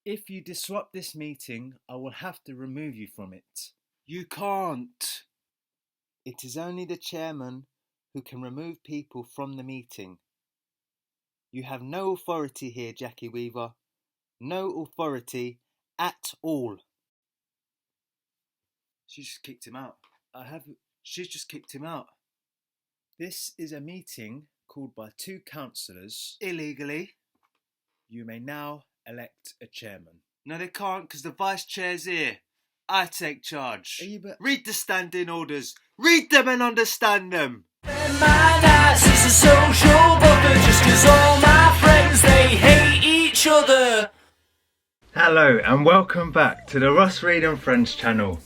If you disrupt this meeting, I will have to remove you from it. You can't. It is only the chairman who can remove people from the meeting. You have no authority here, Jackie Weaver. No authority at all. She just kicked him out. She's just kicked him out. This is a meeting called by two councillors. Illegally. You may now elect a chairman. No, they can't, because the vice chair's here. I take charge. Read the standing orders. Read them and understand them. My nights is a social buffer, just 'cause all my friends, they hate each other. Hello and welcome back to the Russ Reed and Friends channel.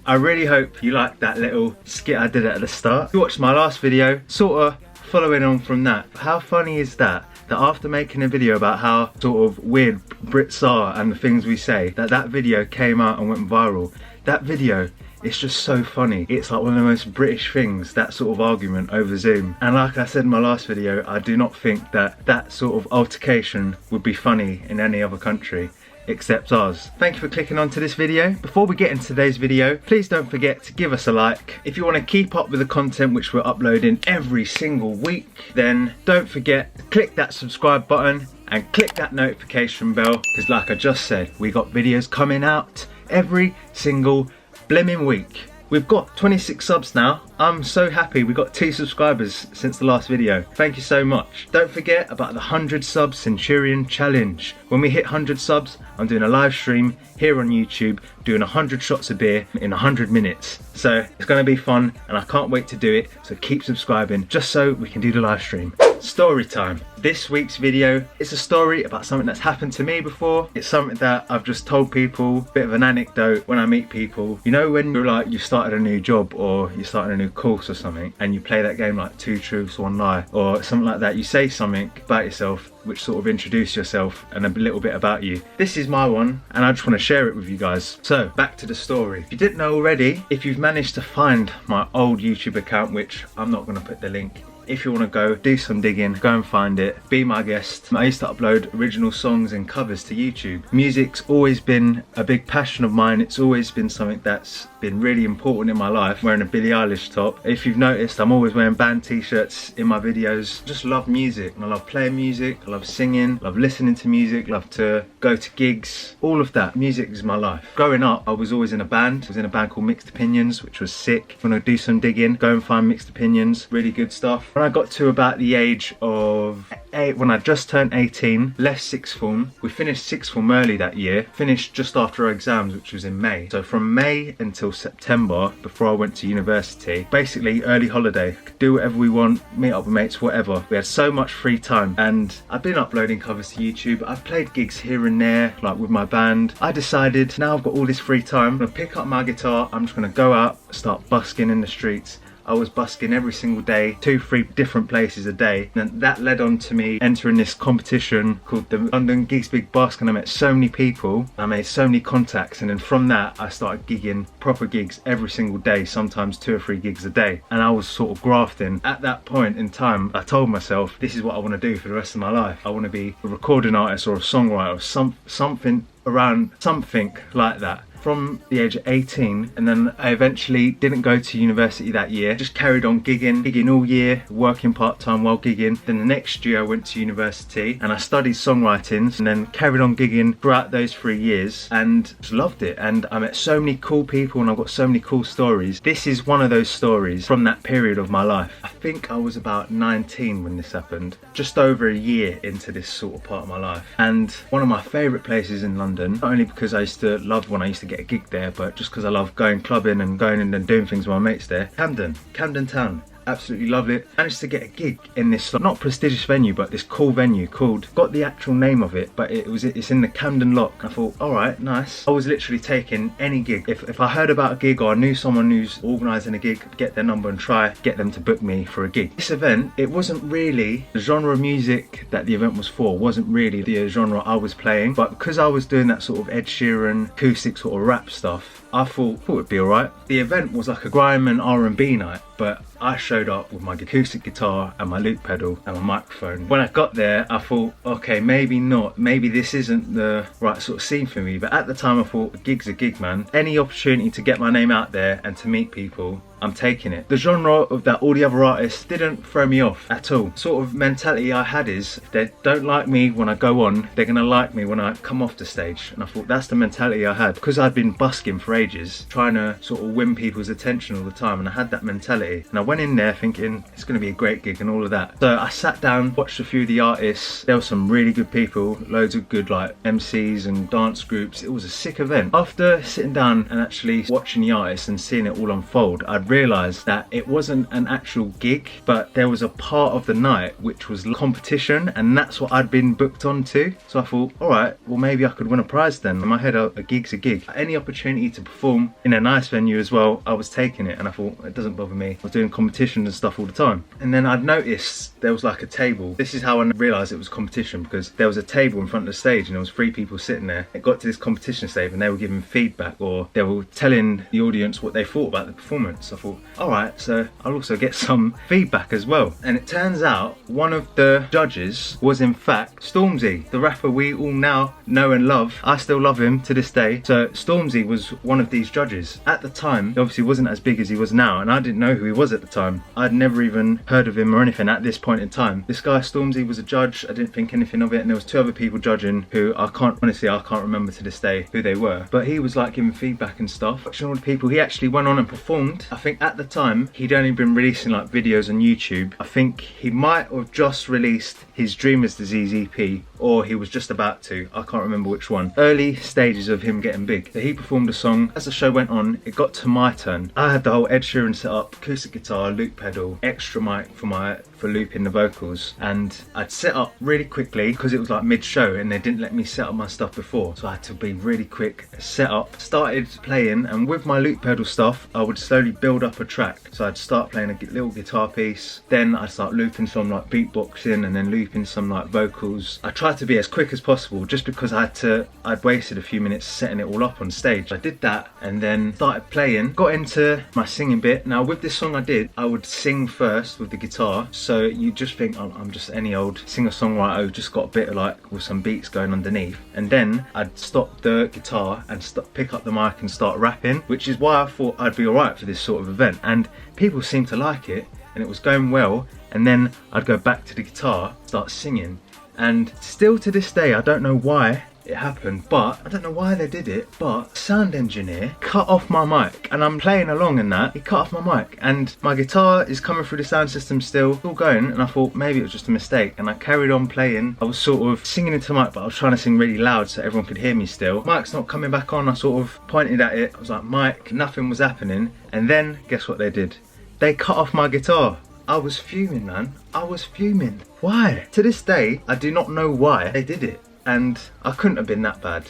I really hope you liked that little skit I did at the start. If you watched my last video, sort of following on from that. How funny is that after making a video about how sort of weird Brits are and the things we say, that video came out and went viral. That video, it's just so funny. It's like one of the most British things, that sort of argument over Zoom. And like I said in my last video, I do not think that sort of altercation would be funny in any other country except ours. Thank you for clicking onto this video. Before we get into today's video, please don't forget to give us a like. If you want to keep up with the content which we're uploading every single week, then don't forget to click that subscribe button and click that notification bell, because like I just said, we got videos coming out every single blimmin' week. We've got 26 subs now. I'm so happy. We got 2 subscribers since the last video. Thank you so much. Don't forget about the 100 sub Centurion challenge. When we hit 100 subs, I'm doing a live stream here on YouTube, doing 100 shots of beer in 100 minutes. So it's going to be fun and I can't wait to do it. So keep subscribing just so we can do the live stream. Story time. This week's video is a story about something that's happened to me before. It's something that I've just told people, bit of an anecdote when I meet people. You know when you're like, you started a new job or you started a new course or something and you play that game like 2 truths, 1 lie or something like that. You say something about yourself which sort of introduce yourself and a little bit about you. This is my one and I just want to share it with you guys. So back to the story. If you didn't know already, if you've managed to find my old YouTube account, which I'm not going to put the link, if you want to go do some digging, go and find it, be my guest. I used to upload original songs and covers to YouTube. Music's always been a big passion of mine. It's always been something that's been really important in my life. Wearing a Billie Eilish top. If you've noticed, I'm always wearing band t-shirts in my videos. Just love music. I love playing music, I love singing, love listening to music, love to go to gigs, all of that. Music is my life. Growing up, I was always in a band. I was in a band called Mixed Opinions, which was sick. If you want to do some digging, go and find Mixed Opinions, really good stuff. When I got to about the age of 8, when I just turned 18, left sixth form. We finished sixth form early that year, finished just after our exams, which was in May. So from May until September, before I went to university, basically early holiday. Could do whatever we want, meet up with mates, whatever. We had so much free time and I've been uploading covers to YouTube. I've played gigs here and there, like with my band. I decided now I've got all this free time, I'm gonna pick up my guitar, I'm just gonna go out, start busking in the streets. I was busking every single day, 2-3 different places a day. And that led on to me entering this competition called the London Gigs Big Busk, and I met so many people. I made so many contacts, and then from that I started gigging proper gigs every single day, sometimes 2 or 3 gigs a day. And I was sort of grafting. At that point in time, I told myself, this is what I want to do for the rest of my life. I want to be a recording artist or a songwriter or something around something like that. From the age of 18, and then I eventually didn't go to university that year, just carried on gigging all year, working part-time while gigging. Then the next year I went to university and I studied songwriting and then carried on gigging throughout those 3 years and just loved it. And I met so many cool people and I've got so many cool stories. This is one of those stories from that period of my life. I think I was about 19 when this happened, just over a year into this sort of part of my life. And one of my favourite places in London, not only because I used to love when I used to get a gig there, but just because I love going clubbing and going in and doing things with my mates there. Camden Town. Absolutely loved it. Managed to get a gig in this not prestigious venue, but this cool venue called, got the actual name of it, but it's in the Camden Lock. I thought, alright, nice. I was literally taking any gig. If I heard about a gig or I knew someone who's organising a gig, get their number and try get them to book me for a gig. This event, it wasn't really the genre of music that the event was for, wasn't really the genre I was playing, but because I was doing that sort of Ed Sheeran acoustic sort of rap stuff, I thought it'd be alright. The event was like a grime and R&B night, but I showed up with my acoustic guitar and my loop pedal and my microphone. When I got there, I thought, okay, maybe not. Maybe this isn't the right sort of scene for me. But at the time I thought, a gig's a gig, man. Any opportunity to get my name out there and to meet people, I'm taking it. The genre of that all the other artists didn't throw me off at all. Sort of mentality I had is, if they don't like me when I go on, they're gonna like me when I come off the stage. And I thought that's the mentality I had. Because I'd been busking for ages, trying to sort of win people's attention all the time, and I had that mentality. And I went in there thinking it's gonna be a great gig and all of that. So I sat down, watched a few of the artists. There were some really good people, loads of good like MCs and dance groups. It was a sick event. After sitting down and actually watching the artists and seeing it all unfold, I'd realised that it wasn't an actual gig, but there was a part of the night which was competition, and that's what I'd been booked onto. So I thought, alright, well maybe I could win a prize then. In my head, a gig's a gig. Any opportunity to perform in a nice venue as well, I was taking it, and I thought, it doesn't bother me. I was doing competitions and stuff all the time. And then I'd noticed there was like a table. This is how I realised it was competition, because there was a table in front of the stage and there was 3 people sitting there. It got to this competition stage and they were giving feedback, or they were telling the audience what they thought about the performance. I thought, alright, so I'll also get some feedback as well. And it turns out one of the judges was in fact Stormzy, the rapper we all now know and love. I still love him to this day. So Stormzy was one of these judges. At the time, he obviously wasn't as big as he was now, and I didn't know who he was at the time. I'd never even heard of him or anything at this point in time. This guy Stormzy was a judge. I didn't think anything of it, and there was 2 other people judging who I can't remember to this day who they were. But he was like giving feedback and stuff. Watching all the people, he actually went on and performed. I think at the time he'd only been releasing like videos on YouTube. I think he might have just released his Dreamer's Disease EP, or he was just about to. I can't remember which one. Early stages of him getting big. So he performed a song. As the show went on, it got to my turn. I had the whole Ed Sheeran set up, acoustic guitar, loop pedal, extra mic for looping the vocals, and I'd set up really quickly because it was like mid-show and they didn't let me set up my stuff before, so I had to be really quick. Set up, started playing, and with my loop pedal stuff I would slowly build up a track. So I'd start playing a little guitar piece, then I'd start looping some like beatboxing, and then looping some like vocals. I tried to be as quick as possible just because I'd wasted a few minutes setting it all up on stage. I did that and then started playing, got into my singing bit. Now with this song I would sing first with the guitar, so you just think I'm just any old singer-songwriter who just got a bit of like with some beats going underneath, and then I'd stop the guitar and pick up the mic and start rapping, which is why I thought I'd be alright for this sort of event. And people seemed to like it and it was going well, and then I'd go back to the guitar, start singing, and still to this day I don't know why it happened, but I don't know why they did it, but sound engineer cut off my mic, and I'm playing along in that, he cut off my mic, and my guitar is coming through the sound system still going, and I thought maybe it was just a mistake, and I carried on playing. I was sort of singing into the mic, but I was trying to sing really loud so everyone could hear me still. Mic's not coming back on. I sort of pointed at it, I was like, mic, nothing was happening, and then guess what they did? They cut off my guitar. I was fuming, man. I was fuming. Why? To this day, I do not know why they did it. And I couldn't have been that bad.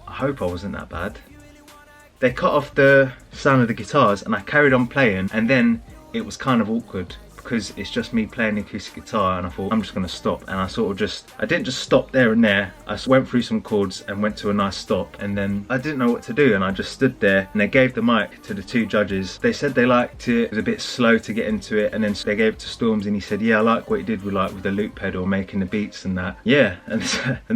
I hope I wasn't that bad. They cut off the sound of the guitars and I carried on playing, and then it was kind of awkward because it's just me playing the acoustic guitar, and I thought I'm just going to stop, and I didn't just stop there and there. I went through some chords and went to a nice stop, and then I didn't know what to do, and I just stood there, and they gave the mic to the 2 judges. They said they liked it. It was a bit slow to get into it, and then they gave it to Stormzy and he said, yeah, I like what you did with the loop pedal, making the beats and that. Yeah, and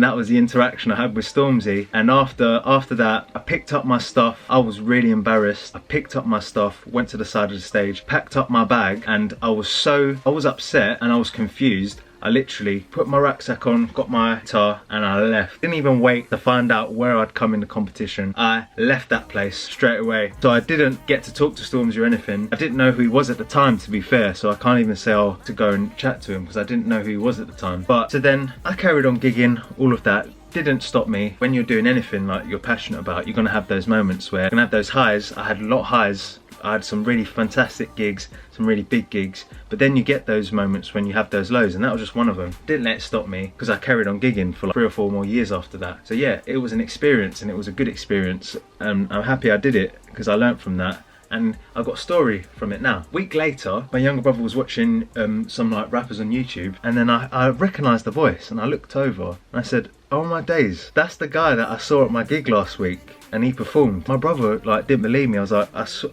that was the interaction I had with Stormzy. And after that I picked up my stuff. I was really embarrassed. I picked up my stuff, went to the side of the stage, packed up my bag, and I was upset and I was confused. I literally put my rucksack on, got my guitar, and I left. Didn't even wait to find out where I'd come in the competition. I left that place straight away. So I didn't get to talk to Stormzy or anything. I didn't know who he was at the time, to be fair, so I can't even say to go and chat to him because I didn't know who he was at the time. But so then I carried on gigging, all of that. Didn't stop me. When you're doing anything like you're passionate about, you're gonna have those moments where you're gonna have those highs. I had a lot of highs. I had some really fantastic gigs, some really big gigs, but then you get those moments when you have those lows, and that was just one of them. Didn't let it stop me because I carried on gigging for like 3 or 4 more years after that. So yeah, it was an experience, and it was a good experience, and I'm happy I did it because I learned from that. And I've got a story from it now. A week later, my younger brother was watching some like rappers on YouTube, and then I recognised the voice, and I looked over and I said, Oh my days, that's the guy that I saw at my gig last week and he performed. My brother like didn't believe me. I was like,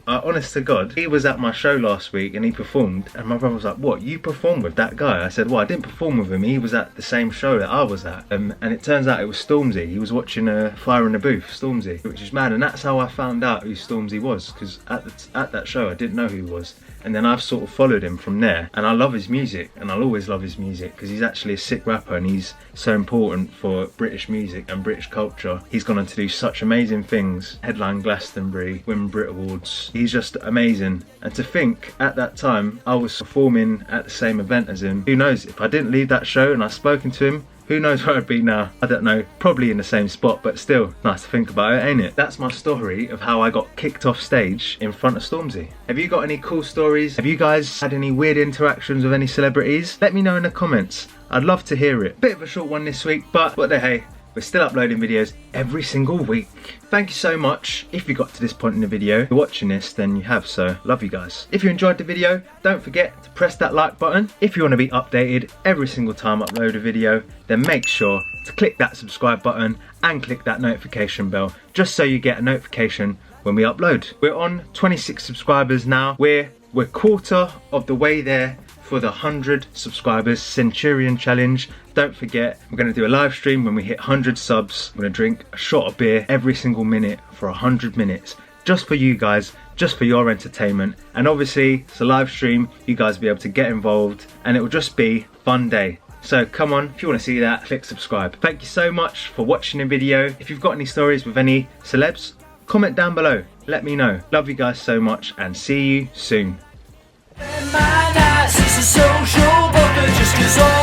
honest to God, he was at my show last week and he performed, and my brother was like, what, you performed with that guy? I said, well, I didn't perform with him, he was at the same show that I was at. And it turns out it was Stormzy. He was watching Fire in the Booth, Stormzy, which is mad. And that's how I found out who Stormzy was, because at that show I didn't know who he was. And then I've sort of followed him from there, and I love his music, and I'll always love his music because he's actually a sick rapper and he's so important for British music and British culture. He's gone on to do such amazing things, headline Glastonbury, win Brit Awards. He's just amazing. And to think at that time I was performing at the same event as him. Who knows, if I didn't leave that show and I'd spoken to him, who knows where I'd be now? I don't know, probably in the same spot, but still nice to think about it, ain't it? That's my story of how I got kicked off stage in front of Stormzy. Have you got any cool stories? Have you guys had any weird interactions with any celebrities? Let me know in the comments. I'd love to hear it. Bit of a short one this week, but what the hey, we're still uploading videos every single week. Thank you so much. If you got to this point in the video, if you're watching this, then you have, so love you guys. If you enjoyed the video, don't forget to press that like button. If you want to be updated every single time I upload a video, then make sure to click that subscribe button and click that notification bell, just so you get a notification when we upload. We're on 26 subscribers now. We're quarter of the way there for the 100 subscribers Centurion challenge. Don't forget, we're going to do a live stream when we hit 100 subs. I'm going to drink a shot of beer every single minute for 100 minutes, just for you guys, just for your entertainment. And obviously it's a live stream, you guys will be able to get involved and it will just be a fun day. So come on, if you want to see that, click subscribe. Thank you so much for watching the video. If you've got any stories with any celebs, comment down below, let me know. Love you guys so much and see you soon. My nights is a social buffer just 'cause all